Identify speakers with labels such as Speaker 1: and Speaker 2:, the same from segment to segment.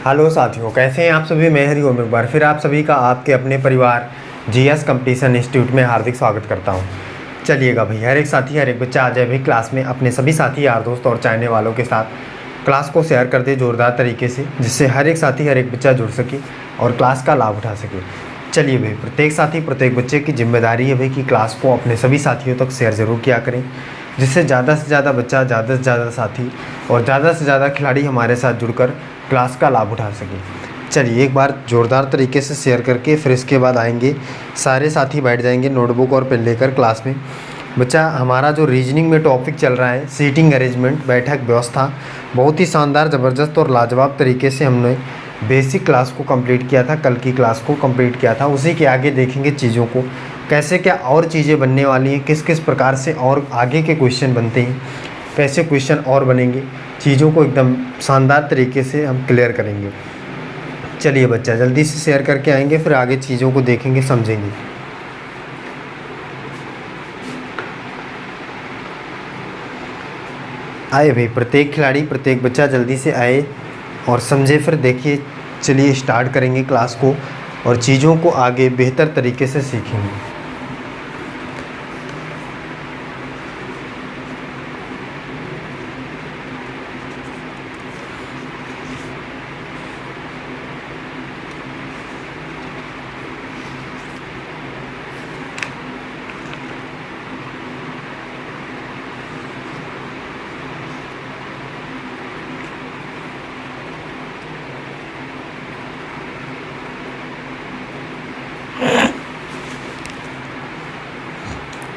Speaker 1: Hello साथियों, कैसे हैं आप सभी। मैं हरिओम एक बार फिर आप सभी का आपके अपने परिवार जीएस कंपटीशन इंस्टीट्यूट में हार्दिक स्वागत करता हूं। चलिएगा भाई, हर एक साथी हर एक बच्चा आ जाए भाई क्लास में, अपने सभी साथी यार दोस्त और चाहने वालों के साथ क्लास को शेयर कर दे ज़ोरदार तरीके से, जिससे हर एक साथी हर एक बच्चा जुड़ सके और क्लास का लाभ उठा सके। चलिए भाई, प्रत्येक साथी प्रत्येक बच्चे की जिम्मेदारी है भाई कि क्लास को अपने सभी साथियों तक शेयर ज़रूर किया करें, जिससे ज़्यादा से ज़्यादा बच्चा, ज़्यादा से ज़्यादा साथी और ज़्यादा से ज़्यादा खिलाड़ी हमारे साथ जुड़कर क्लास का लाभ उठा सकें। चलिए एक बार ज़ोरदार तरीके से शेयर करके फिर इसके बाद आएंगे, सारे साथी बैठ जाएंगे नोटबुक और पेन लेकर क्लास में। बच्चा, हमारा जो रीजनिंग में टॉपिक चल रहा है सीटिंग अरेंजमेंट, बैठक व्यवस्था, बहुत ही शानदार, ज़बरदस्त और लाजवाब तरीके से हमने बेसिक क्लास को कंप्लीट किया था, कल की क्लास को कंप्लीट किया था। उसी के आगे देखेंगे चीज़ों को, कैसे क्या और चीज़ें बनने वाली हैं, किस किस प्रकार से और आगे के क्वेश्चन बनते हैं, कैसे क्वेश्चन और बनेंगे, चीज़ों को एकदम शानदार तरीके से हम क्लियर करेंगे। चलिए बच्चा, जल्दी से शेयर करके आएंगे, फिर आगे चीज़ों को देखेंगे, समझेंगे। आए भाई, प्रत्येक खिलाड़ी प्रत्येक बच्चा जल्दी से आए और समझे, फिर देखिए। चलिए स्टार्ट करेंगे क्लास को और चीज़ों को आगे बेहतर तरीके से सीखेंगे।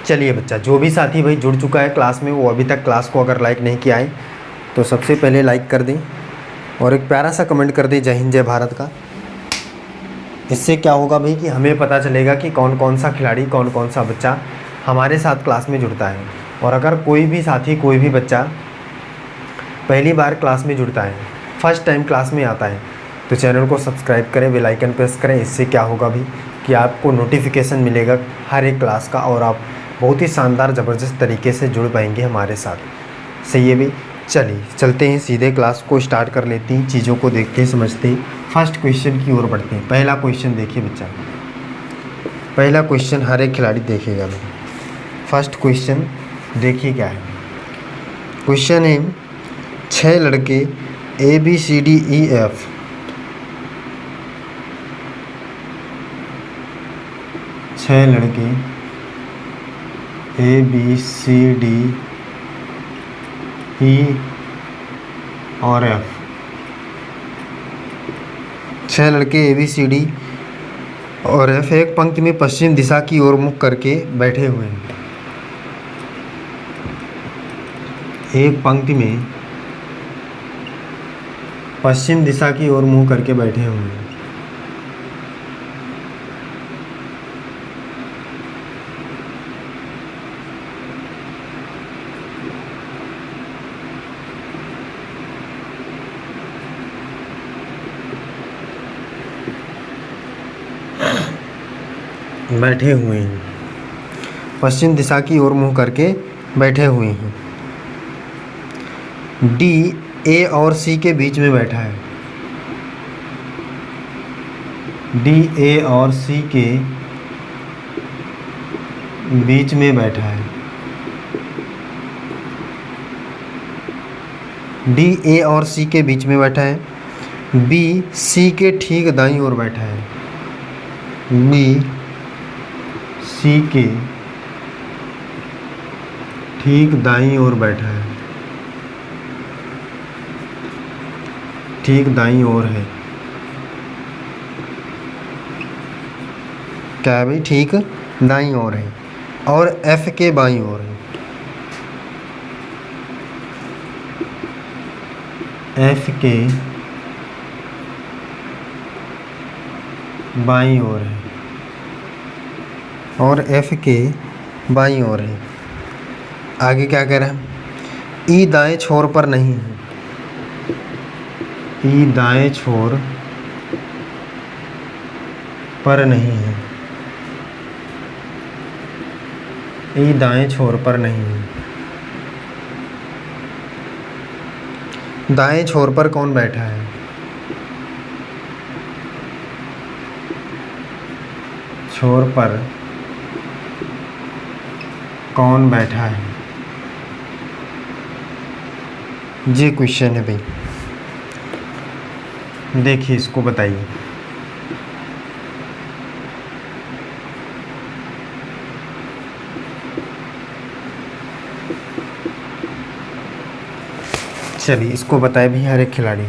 Speaker 1: चलिए बच्चा, जो भी साथी भाई जुड़ चुका है क्लास में, वो अभी तक क्लास को अगर लाइक नहीं किया है तो सबसे पहले लाइक कर दें और एक प्यारा सा कमेंट कर दें जय हिंद जय भारत का। इससे क्या होगा भाई कि हमें पता चलेगा कि कौन कौन सा खिलाड़ी, कौन कौन सा बच्चा हमारे साथ क्लास में जुड़ता है। और अगर कोई भी साथी, कोई भी बच्चा पहली बार क्लास में जुड़ता है, फर्स्ट टाइम क्लास में आता है, तो चैनल को सब्सक्राइब करें, बेल आइकन प्रेस करें। इससे क्या होगा भाई कि आपको नोटिफिकेशन मिलेगा हर एक क्लास का और आप बहुत ही शानदार ज़बरदस्त तरीके से जुड़ पाएंगे हमारे साथ। सही है भाई। चलिए चलते हैं, सीधे क्लास को स्टार्ट कर लेते हैं, चीज़ों को देखते हैं, समझते हैं, फर्स्ट क्वेश्चन की ओर बढ़ते हैं। पहला क्वेश्चन देखिए बच्चा, पहला क्वेश्चन हर एक खिलाड़ी देखेगा। फर्स्ट क्वेश्चन देखिए क्या है। क्वेश्चन है, 6 लड़के ABCDEF छह लड़के ABCDE और F, 6 लड़के ABCD और F एक पंक्ति में पश्चिम दिशा की ओर मुख करके बैठे हुए हैं। एक पंक्ति में पश्चिम दिशा की ओर मुँह करके बैठे हुए हैं। बैठे हुए हैं, पश्चिम दिशा की ओर मुँह करके बैठे हुए हैं। D A और C के बीच में बैठा है। D A और C के बीच में बैठा है। D A और C के बीच में बैठा है। B C के ठीक दाईं ओर बैठा है। B C के ठीक दाईं ओर बैठा है, ठीक दाईं ओर है। क्या है भाई? ठीक दाईं ओर है। और F के बाईं ओर है। F के बाईं ओर है और F के बाईं ओर है। आगे क्या कह रहा है? E दाएं छोर पर नहीं है। E दाएं छोर पर नहीं है। E दाएं छोर पर नहीं है। दाएं छोर पर कौन बैठा है? छोर पर कौन बैठा है? ये क्वेश्चन है भाई, देखिए इसको बताइए। चलिए इसको बताए भी हर एक खिलाड़ी,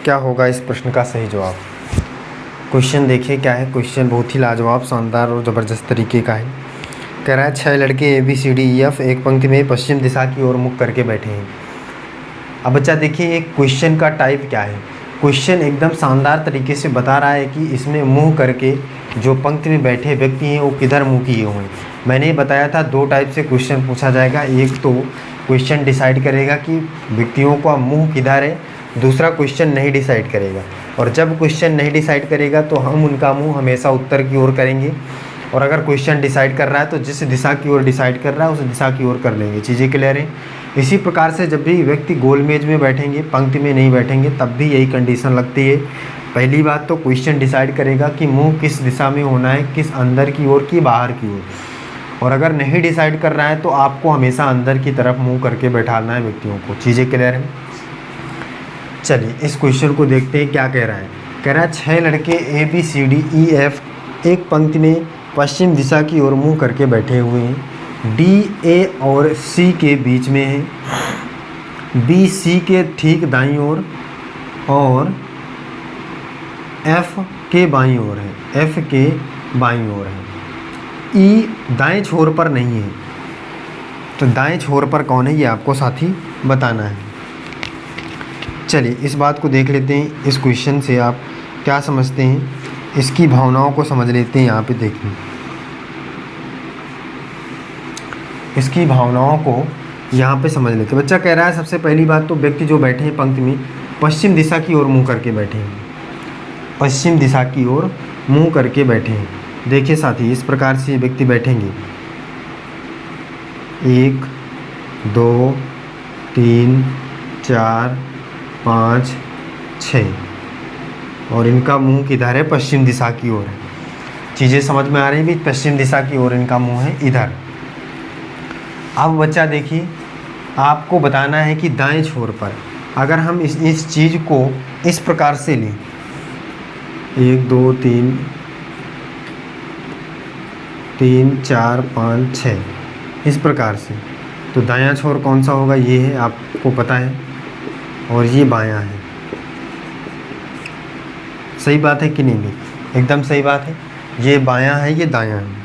Speaker 1: क्या होगा इस प्रश्न का सही जवाब। क्वेश्चन देखिए क्या है। क्वेश्चन बहुत ही लाजवाब, शानदार और ज़बरदस्त तरीके का है। कह रहा है 6 लड़के ABCDEF एक पंक्ति में पश्चिम दिशा की ओर मुख करके बैठे हैं। अब बच्चा देखिए एक क्वेश्चन का टाइप क्या है। क्वेश्चन एकदम शानदार तरीके से बता रहा है कि इसमें मुंह करके जो पंक्ति में बैठे व्यक्ति हैं वो किधर मुंह किए हुए हैं। मैंने बताया था 2 टाइप से क्वेश्चन पूछा जाएगा। एक तो क्वेश्चन डिसाइड करेगा कि व्यक्तियों का मुंह किधर है, दूसरा क्वेश्चन नहीं डिसाइड करेगा। और जब क्वेश्चन नहीं डिसाइड करेगा तो हम उनका मुंह हमेशा उत्तर की ओर करेंगे, और अगर क्वेश्चन डिसाइड कर रहा है तो जिस दिशा की ओर डिसाइड कर रहा है उस दिशा की ओर कर लेंगे। चीज़ें क्लियर हैं। इसी प्रकार से जब भी व्यक्ति गोल मेज में बैठेंगे, पंक्ति में नहीं बैठेंगे, तब भी यही कंडीशन लगती है। पहली बात तो क्वेश्चन डिसाइड करेगा कि मुंह किस दिशा में होना है, किस अंदर की ओर की बाहर की ओर। और अगर नहीं डिसाइड कर रहा है तो आपको हमेशा अंदर की तरफ मुंह करके बैठाना है व्यक्तियों को। चीज़ें क्लियर हैं। चलिए इस क्वेश्चन को देखते हैं क्या कह रहा है। कह रहा है 6 लड़के ABCDEF एक पंक्ति में पश्चिम दिशा की ओर मुंह करके बैठे हुए हैं। D, A और C के बीच में है, B C के ठीक दाईं ओर और F के बाईं ओर है, F के बाईं ओर है। E दाएं छोर पर नहीं है, तो दाएं छोर पर कौन है ये आपको साथी बताना है। चलिए इस बात को देख लेते हैं। इस क्वेश्चन से आप क्या समझते हैं, इसकी भावनाओं को समझ लेते हैं। यहाँ पे देखिए इसकी भावनाओं को यहाँ पे समझ लेते हैं। बच्चा कह रहा है सबसे पहली बात तो व्यक्ति जो बैठे हैं पंक्ति में पश्चिम दिशा की ओर मुँह करके बैठे हैं, पश्चिम दिशा की ओर मुँह करके बैठे हैं। देखिए साथी इस प्रकार से व्यक्ति बैठेंगे 1 2 3 4 5 6 और इनका मुंह किधर है, पश्चिम दिशा की ओर है। चीज़ें समझ में आ रही भी, पश्चिम दिशा की ओर इनका मुंह है इधर। अब बच्चा देखिए आपको बताना है कि दाएं छोर पर अगर हम इस चीज़ को इस प्रकार से लें 1 2 3 3 4 5 6 इस प्रकार से, तो दायां छोर कौन सा होगा, ये है आपको पता है, और ये बायां है। सही बात है कि नहीं भी, एकदम सही बात है। ये बायां है, ये दायां है।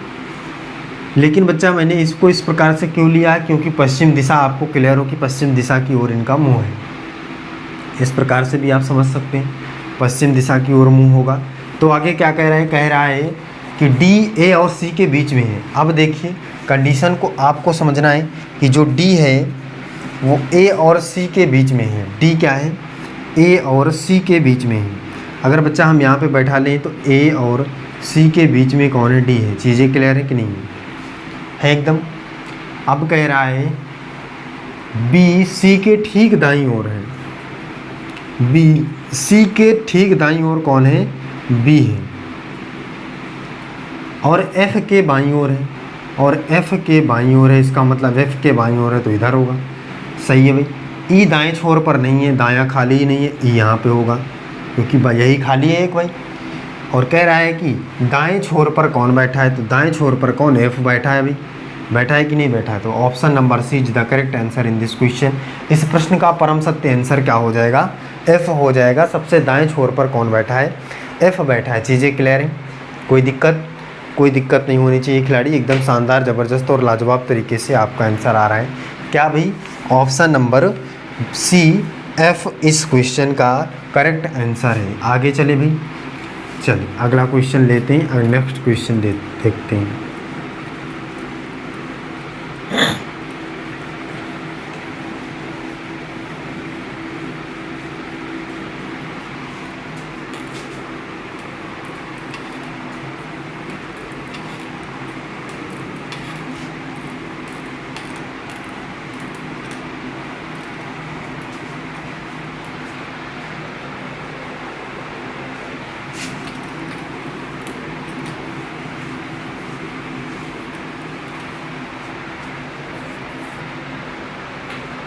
Speaker 1: लेकिन बच्चा मैंने इसको इस प्रकार से क्यों लिया है, क्योंकि पश्चिम दिशा आपको क्लियर हो कि पश्चिम दिशा की ओर इनका मुंह है। इस प्रकार से भी आप समझ सकते हैं पश्चिम दिशा की ओर मुंह होगा। तो आगे क्या कह रहा है कि D, A और C के बीच में है। अब देखिए कंडीशन को आपको समझना है कि जो D है वो A और C के बीच में है। D क्या है, A और C के बीच में है। अगर बच्चा हम यहाँ पे बैठा लें तो A और C के बीच में कौन है, D है। चीज़ें क्लियर है कि नहीं है एकदम। अब कह रहा है B C के ठीक दाईं ओर है, B C के ठीक दाईं ओर कौन है, B है, और F के बाईं ओर है, और F के बाईं ओर है। इसका मतलब F के बाईं ओर है तो इधर होगा। सही है भाई। E दाएं छोर पर नहीं है, दायां खाली ही नहीं है, E यहाँ पे होगा क्योंकि यही खाली है एक भाई। और कह रहा है कि दाएं छोर पर कौन बैठा है, तो दाएं छोर पर कौन, F बैठा है भाई। बैठा है कि नहीं बैठा है, तो option number C is the correct answer in this question. इस प्रश्न का परम सत्य आंसर क्या हो जाएगा, F हो जाएगा। सबसे दाएं छोर पर कौन बैठा है, F बैठा है। चीज़ें क्लियर हैं, कोई दिक्कत नहीं होनी चाहिए। खिलाड़ी एकदम शानदार, ज़बरदस्त और लाजवाब तरीके से आपका आंसर आ रहा है। क्या भाई, ऑप्शन नंबर C F इस क्वेश्चन का करेक्ट आंसर है। आगे चले भाई, चलिए अगला क्वेश्चन लेते हैं और नेक्स्ट क्वेश्चन देखते हैं।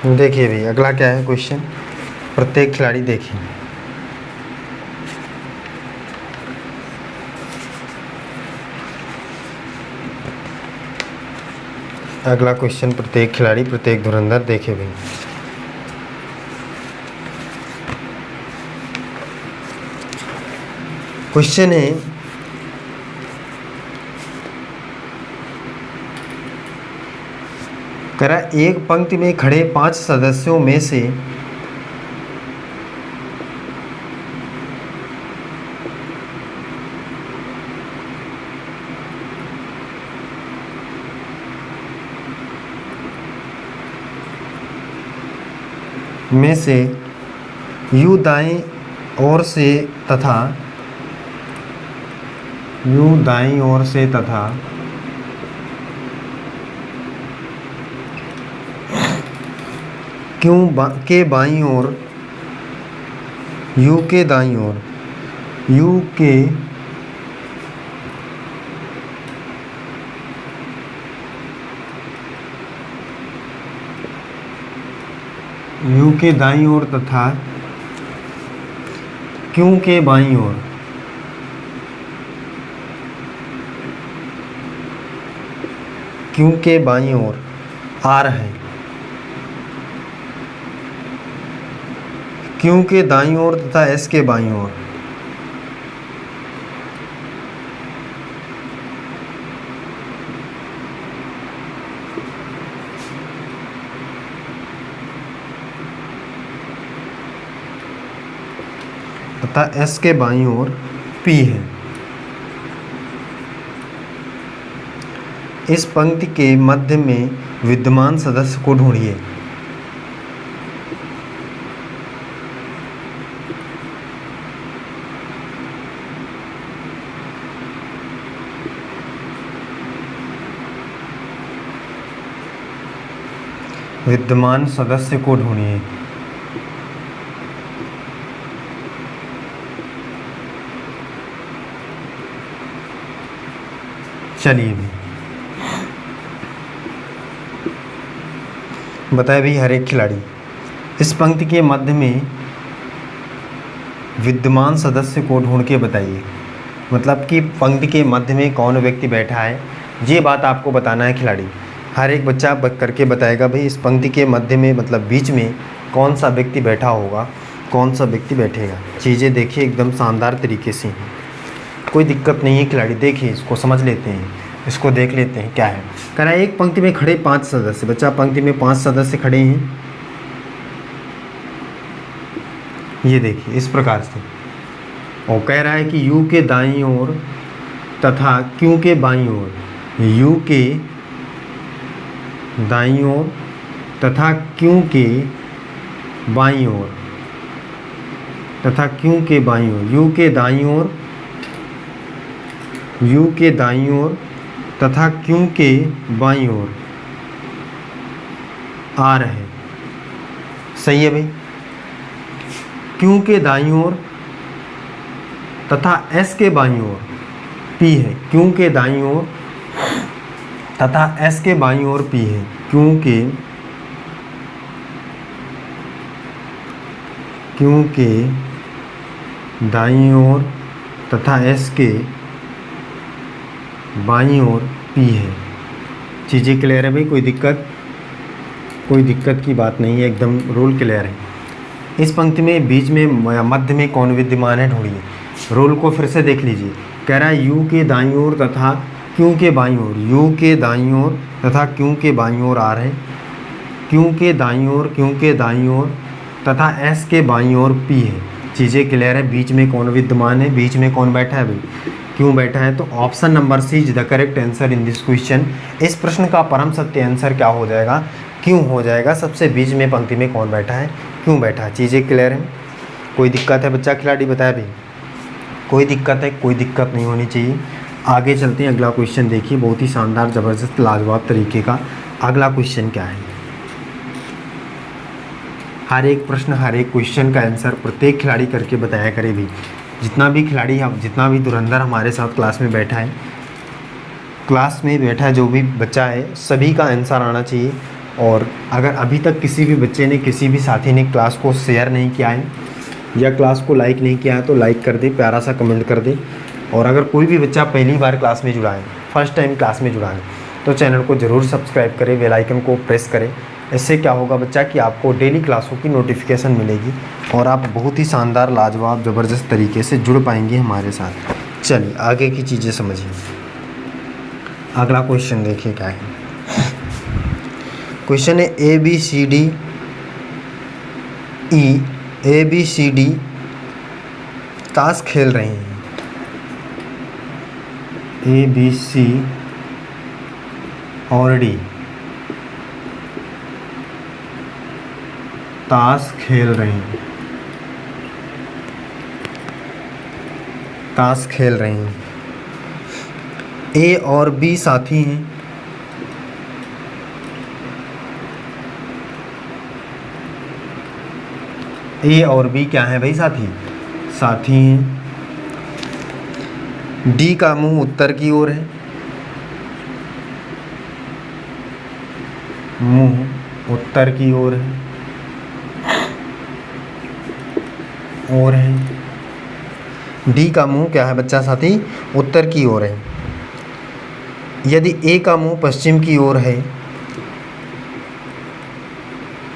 Speaker 1: देखिए भाई अगला क्या है क्वेश्चन, प्रत्येक खिलाड़ी देखिए। अगला क्वेश्चन, प्रत्येक खिलाड़ी प्रत्येक धुरंधर देखे भाई। क्वेश्चन है, करा एक पंक्ति में खड़े 5 सदस्यों में से यू दाएं ओर से तथा के बाईं ओर, यू के दाईं ओर, यू के दाईं ओर तथा क्यों के बाईं ओर आर है। क्यों के दाईं ओर तथा एस के बाईं ओर। तथा एस के बाईं ओर पी है। इस पंक्ति के मध्य में विद्यमान सदस्य को ढूंढिए। विद्यमान सदस्य को ढूंढिए। चलिए भी बताए भाई हर एक खिलाड़ी इस पंक्ति के मध्य में विद्यमान सदस्य को ढूंढ के बताइए। मतलब कि पंक्ति के मध्य में कौन व्यक्ति बैठा है, ये बात आपको बताना है खिलाड़ी। हर एक बच्चा करके बताएगा भाई इस पंक्ति के मध्य में मतलब बीच में कौन सा व्यक्ति बैठा होगा, कौन सा व्यक्ति बैठेगा। चीज़ें देखिए एकदम शानदार तरीके से हैं, कोई दिक्कत नहीं है खिलाड़ी। देखिए इसको समझ लेते हैं, इसको देख लेते हैं क्या है। कह रहा है एक पंक्ति में खड़े 5 सदस्य। बच्चा पंक्ति में 5 सदस्य खड़े हैं, ये देखिए इस प्रकार से। और कह रहा है कि यू के दाईं ओर तथा क्यों के बाईं ओर, यू के दाईं ओर तथा क्यों के बाईं ओर, तथा क्यों के बाईं ओर, यू के दाईं ओर, यू के दाईं ओर तथा क्यों के बाईं ओर आर है। सही है भाई। क्यों के दाईं ओर तथा एस के बाईं ओर पी है। क्यों के दाईं ओर तथा एस के बाईं ओर पी है। क्यों के दाईं ओर तथा एस के बाईं ओर पी है। चीज़ें क्लियर है भाई, कोई दिक्कत की बात नहीं है, एकदम रूल क्लियर है। इस पंक्ति में बीच में मध्य में कौन विद्यमान है ढूंढिए। रूल को फिर से देख लीजिए। कह रहा है यू के दाईं ओर तथा क्यों के बाईं ओर, यू के दाईं ओर तथा क्यों के बाईं ओर आ रहे। क्यों के दाईं ओर, क्यों के दाईं ओर तथा एस के बाईं ओर पी है। चीज़ें क्लियर है। बीच में कौन विद्यमान है, बीच में कौन बैठा है भाई, क्यों बैठा है। तो option number C is the correct answer in this question. इस प्रश्न का परम सत्य आंसर क्या हो जाएगा, क्यों हो जाएगा। सबसे बीच में पंक्ति में कौन बैठा है, क्यों बैठा है। चीज़ें क्लियर है। कोई दिक्कत है बच्चा खिलाड़ी बताया भाई, कोई दिक्कत है, कोई दिक्कत नहीं होनी चाहिए। आगे चलते हैं। अगला क्वेश्चन देखिए, बहुत ही शानदार ज़बरदस्त लाजवाब तरीके का। अगला क्वेश्चन क्या है। हर एक प्रश्न, हर एक क्वेश्चन का आंसर प्रत्येक खिलाड़ी करके बताया करे भी। जितना भी खिलाड़ी, जितना भी धुरंधर हमारे साथ क्लास में बैठा है, जो भी बच्चा है, सभी का आंसर आना चाहिए। और अगर अभी तक किसी भी बच्चे ने, किसी भी साथी ने क्लास को शेयर नहीं किया है या क्लास को लाइक नहीं किया है तो लाइक कर दे, प्यारा सा कमेंट कर दे। और अगर कोई भी बच्चा पहली बार क्लास में जुड़ा है, फर्स्ट टाइम क्लास में जुड़ा है, तो चैनल को ज़रूर सब्सक्राइब करें, बेल आइकन को प्रेस करें। इससे क्या होगा बच्चा कि आपको डेली क्लासों की नोटिफिकेशन मिलेगी और आप बहुत ही शानदार, लाजवाब, ज़बरदस्त तरीके से जुड़ पाएंगे हमारे साथ। चलिए आगे की चीज़ें समझिए। अगला क्वेश्चन देखिए क्या है। क्वेश्चन है ए बी सी डी ताश खेल रहे हैं। ए बी सी और डी ताश खेल रहे हैं। ताश खेल रहे हैं। ए और बी साथी हैं। ए और बी क्या है भाई? साथी। साथी हैं। डी का मुंह उत्तर की ओर है। मुंह उत्तर की ओर है और है। डी का मुंह क्या है बच्चा साथी? उत्तर की ओर है। यदि ए का मुंह पश्चिम की ओर है,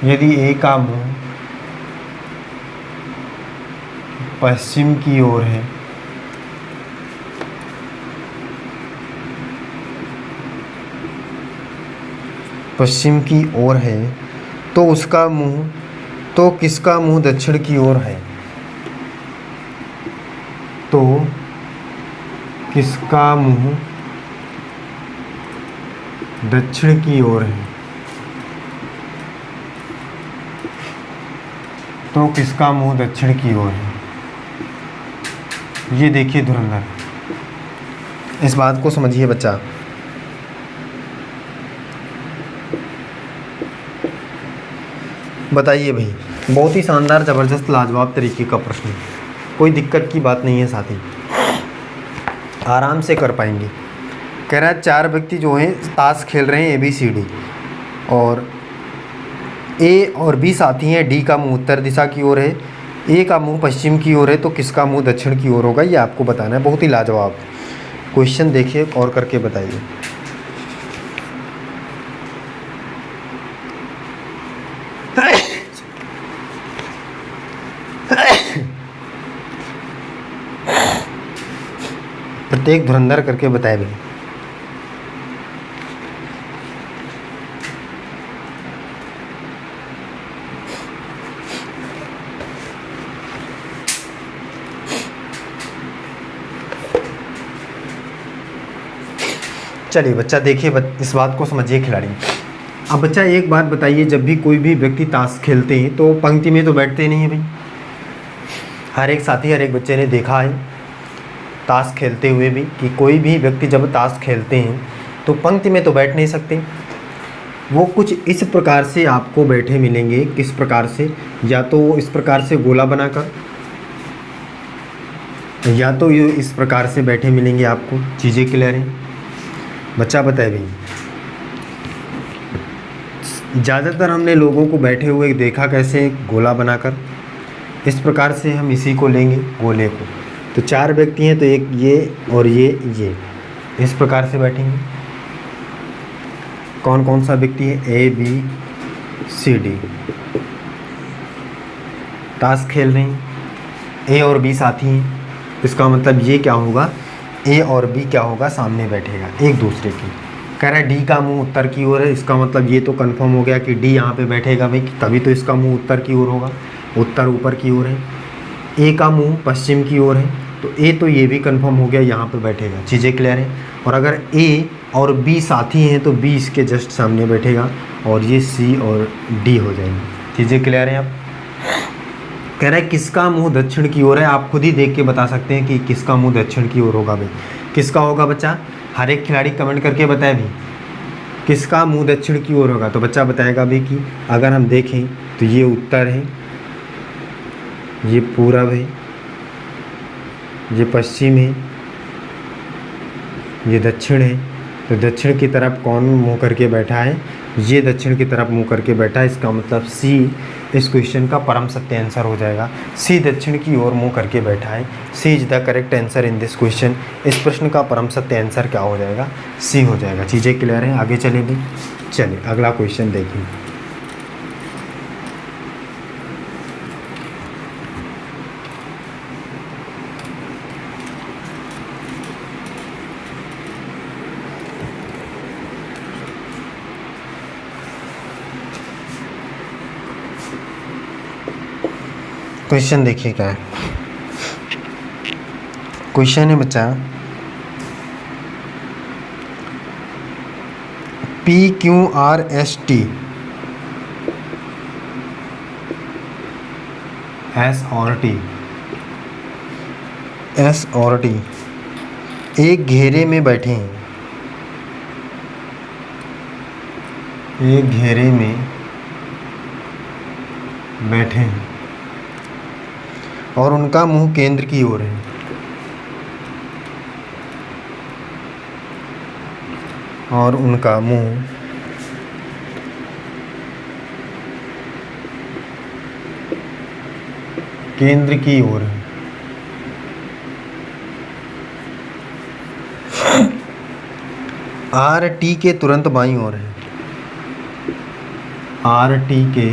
Speaker 1: यदि ए का मुंह पश्चिम की ओर है, पश्चिम की ओर है, तो उसका मुंह, तो किसका मुंह दक्षिण की ओर है? तो किसका मुंह दक्षिण की ओर है? तो किसका मुंह दक्षिण की ओर है? ये देखिए धुरंधर, इस बात को समझिए बच्चा। बताइए भाई, बहुत ही शानदार, ज़बरदस्त, लाजवाब तरीके का प्रश्न, कोई दिक्कत की बात नहीं है साथी, आराम से कर पाएंगे। कह रहा है 4 व्यक्ति जो हैं ताश खेल रहे हैं, ए बी सी डी, और ए और बी साथी हैं। डी का मुंह उत्तर दिशा की ओर है, ए का मुंह पश्चिम की ओर है, तो किसका मुंह दक्षिण की ओर होगा? ये आपको बताना है। बहुत ही लाजवाब क्वेश्चन, देखिए और करके बताइए। प्रत्येक धुरंधर करके बताए भाई। चलिए बच्चा देखिए, इस बात को समझिए खिलाड़ी। अब बच्चा एक बात बताइए, जब भी कोई भी व्यक्ति ताश खेलते हैं तो पंक्ति में तो बैठते नहीं है भाई। हर एक साथी, हर एक बच्चे ने देखा है ताश खेलते हुए भी कि कोई भी व्यक्ति जब ताश खेलते हैं तो पंक्ति में तो बैठ नहीं सकते। वो कुछ इस प्रकार से आपको बैठे मिलेंगे। किस प्रकार से? या तो वो इस प्रकार से गोला बनाकर, या तो ये इस प्रकार से बैठे मिलेंगे आपको। चीज़ें क्लियर हैं बच्चा? बताए भाई। ज़्यादातर हमने लोगों को बैठे हुए देखा कैसे? गोला बनाकर। इस प्रकार से हम इसी को लेंगे, गोले को। तो 4 व्यक्ति हैं तो एक ये और ये इस प्रकार से बैठेंगे। कौन कौन सा व्यक्ति है? ए बी सी डी ताश खेल रहे हैं। ए और बी साथी हैं, इसका मतलब ये क्या होगा? ए और बी क्या होगा? सामने बैठेगा एक दूसरे के। कह रहा है डी का मुंह उत्तर की ओर है, इसका मतलब ये तो कंफर्म हो गया कि डी यहाँ पे बैठेगा भाई, तभी तो इसका मुंह उत्तर की ओर होगा। उत्तर ऊपर की ओर है। ए का मुंह पश्चिम की ओर है, तो ए तो ये भी कंफर्म हो गया, यहाँ पे बैठेगा। चीज़ें क्लियर है? और अगर ए और बी साथी हैं तो बी इसके जस्ट सामने बैठेगा और ये सी और डी हो जाएंगे। चीज़ें क्लियर हैं? आप कह रहा है किसका मुंह दक्षिण की ओर है? आप खुद ही देख के बता सकते हैं कि किसका मुंह दक्षिण की ओर होगा भाई। किसका होगा बच्चा? हर एक खिलाड़ी कमेंट करके बताए भी किसका मुंह दक्षिण की ओर होगा। तो बच्चा बताएगा भी कि अगर हम देखें तो ये उत्तर है, ये पूरब है, ये पश्चिम है, ये दक्षिण है तो दक्षिण की तरफ कौन मुंह करके बैठा है? ये दक्षिण की तरफ मुंह करके बैठा है। इसका मतलब सी इस क्वेश्चन का परम सत्य आंसर हो जाएगा। सी दक्षिण की ओर मुंह करके बैठा है। C is the correct answer in this question. इस प्रश्न का परम सत्य आंसर क्या हो जाएगा? सी हो जाएगा। चीज़ें क्लियर हैं? आगे चलिए भी। चलिए अगला क्वेश्चन देखिए। क्वेश्चन देखिए क्या है। क्वेश्चन है बच्चा, PQRST S और T एक घेरे में बैठे हैं। एक घेरे में बैठे हैं और उनका मुंह केंद्र की ओर है। और उनका मुंह केंद्र की ओर है। RT के तुरंत बाईं ओर है। RT के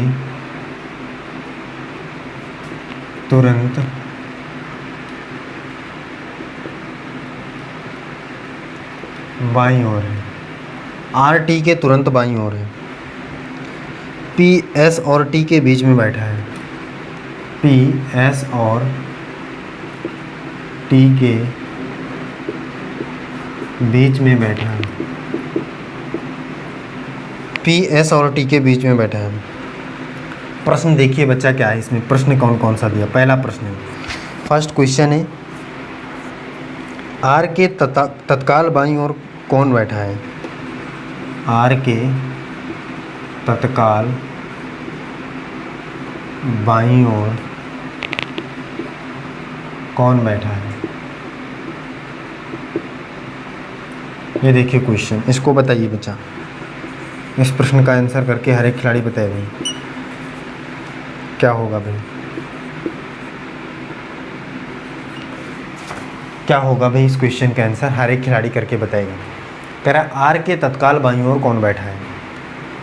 Speaker 1: तुरंत बाईं ओर है। RT के तुरंत बाईं ओर है। P S और T के बीच में बैठा है। P S और T के बीच में बैठा है। P S और T के बीच में बैठा है। प्रश्न देखिए बच्चा क्या है इसमें। प्रश्न कौन कौन सा दिया? पहला प्रश्न है, फर्स्ट क्वेश्चन है, R के तत्काल बाईं ओर कौन बैठा है? R के तत्काल बाईं ओर कौन बैठा है? ये देखिए क्वेश्चन, इसको बताइए बच्चा। इस प्रश्न का आंसर करके हर एक खिलाड़ी बताए भाई क्या होगा भाई, क्या होगा भाई इस क्वेश्चन का आंसर हर एक खिलाड़ी करके बताएगा। कह रहा है आर के तत्काल बाईं ओर कौन बैठा है?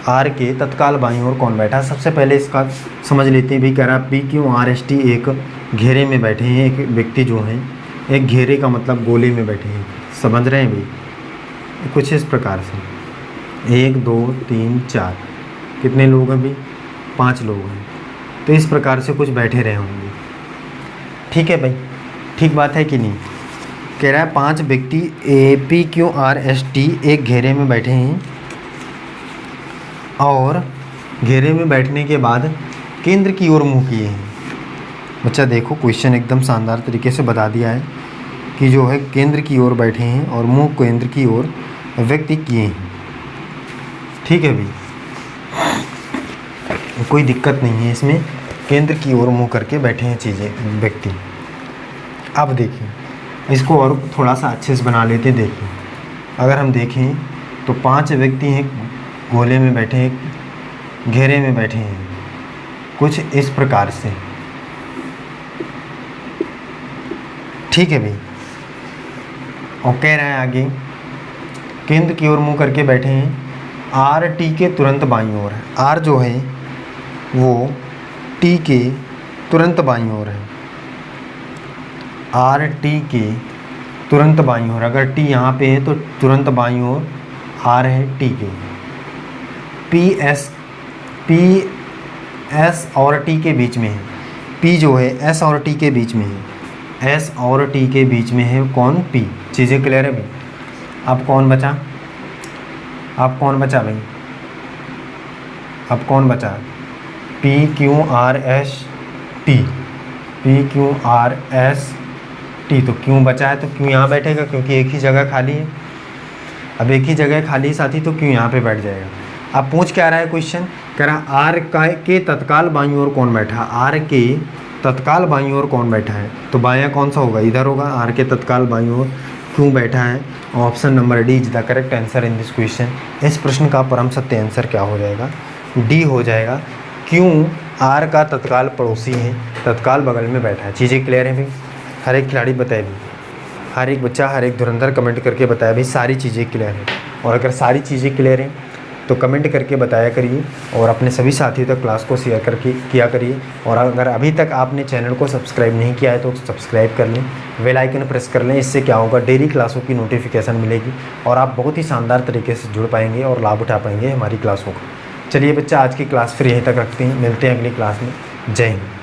Speaker 1: आर के तत्काल बाईं ओर कौन बैठा है? सबसे पहले इसका समझ लेते हैं भाई। कह रहा है PQRST एक घेरे में बैठे हैं। एक व्यक्ति जो हैं एक घेरे का मतलब गोले में बैठे हैं। समझ रहे हैं भाई? कुछ इस प्रकार से 1 2 3 4 कितने लोग हैं भाई? 5 लोग हैं। तो इस प्रकार से कुछ बैठे रहे होंगे। ठीक है भाई, ठीक बात है कि नहीं? कह रहा है 5 व्यक्ति PQRST एक घेरे में बैठे हैं और घेरे में बैठने के बाद केंद्र की ओर मुँह किए हैं। बच्चा देखो क्वेश्चन एकदम शानदार तरीके से बता दिया है कि जो है केंद्र की ओर बैठे हैं और मुँह केंद्र की ओर व्यक्ति किए हैं। ठीक है भाई, कोई दिक्कत नहीं है इसमें। केंद्र की ओर मुँह करके बैठे हैं चीज़ें व्यक्ति। अब देखिए इसको और थोड़ा सा अच्छे से बना लेते। देखिए अगर हम देखें तो 5 व्यक्ति हैं गोले में बैठे हैं, घेरे में बैठे हैं कुछ इस प्रकार से। ठीक है भाई, और कह रहे हैं आगे केंद्र की ओर मुँह करके बैठे हैं। RT के तुरंत बाईं ओर है। R जो है वो T के तुरंत बाईं ओर है। RT के तुरंत बाईं ओर, अगर T यहाँ पे है तो तुरंत बाईं ओर R है T के। PS और T के बीच में है। P जो है S और T के बीच में है। S और T के बीच में है कौन? P। चीज़ें क्लियर है भाई? अब कौन बचा? अब कौन बचा भाई? अब कौन बचा? PQRST। PQRST तो क्यों बचा है? तो क्यों यहाँ बैठेगा? क्योंकि एक ही जगह खाली है। अब एक ही जगह खाली साथी तो क्यों यहाँ पे बैठ जाएगा? अब पूछ क्या रहा है क्वेश्चन? कह रहा R के तत्काल बाईं ओर कौन बैठा? R के तत्काल बाईं ओर कौन बैठा है? तो बायां कौन सा होगा? इधर होगा। R के तत्काल बाईं ओर क्यों बैठा है? Option number D is the correct answer in this question. इस प्रश्न का परम सत्य आंसर क्या हो जाएगा? डी हो जाएगा। क्यों आर का तत्काल पड़ोसी है, तत्काल बगल में बैठा है। चीज़ें क्लियर हैं भाई? हर एक खिलाड़ी बताए भी, हर एक बच्चा, हर एक धुरंधर कमेंट करके बताया भाई सारी चीज़ें क्लियर हैं। और अगर सारी चीज़ें क्लियर हैं तो कमेंट करके बताया करिए और अपने सभी साथियों तक क्लास को शेयर करके किया करिए। और अगर अभी तक आपने चैनल को सब्सक्राइब नहीं किया है तो सब्सक्राइब कर लें, बेल आइकन प्रेस कर लें। इससे क्या होगा, डेली क्लासों की नोटिफिकेशन मिलेगी और आप बहुत ही शानदार तरीके से जुड़ पाएंगे और लाभ उठा पाएंगे हमारी क्लासों का। चलिए बच्चा, आज की क्लास फिर यहीं तक रखते हैं, मिलते हैं अगली क्लास में। जय हिंद।